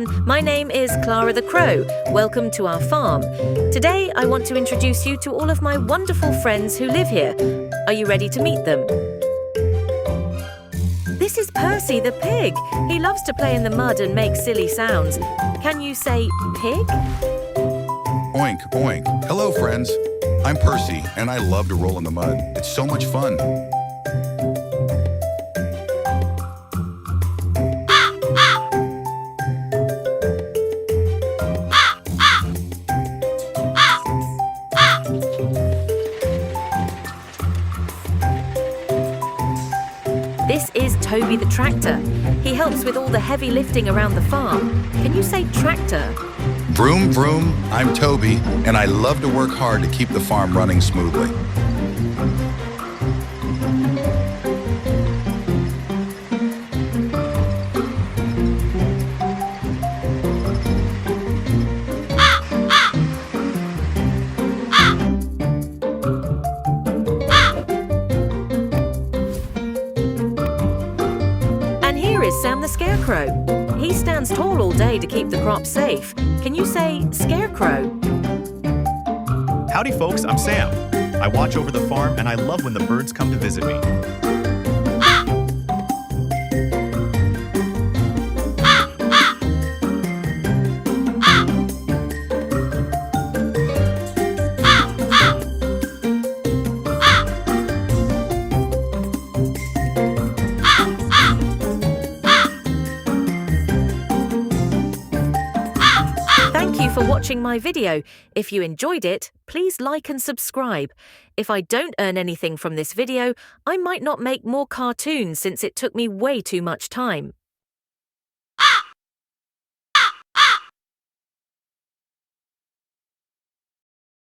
everyone, my name is Clara the Crow. Welcome to our farm. Today I want to introduce you to all of my wonderful friends who live here. Are you ready to meet them? This is Percy the Pig. He loves to play in the mud and make silly sounds. Can you say pig? Oink, oink. Hello, friends. I'm Percy, and I love to roll in the mud. It's so much fun. This is Toby the Tractor. He helps with all the heavy lifting around the farm. Can you say tractor? Vroom, vroom. I'm Toby, and I love to work hard to keep the farm running smoothly. Sam the Scarecrow. He stands tall all day to keep the crops safe. Can you say Scarecrow? Howdy folks, I'm Sam. I watch over the farm and I love when the birds come to visit me. Thank you for watching my video. If you enjoyed it, please like and subscribe. If I don't earn anything from this video, I might not make more cartoons since it took me way too much time.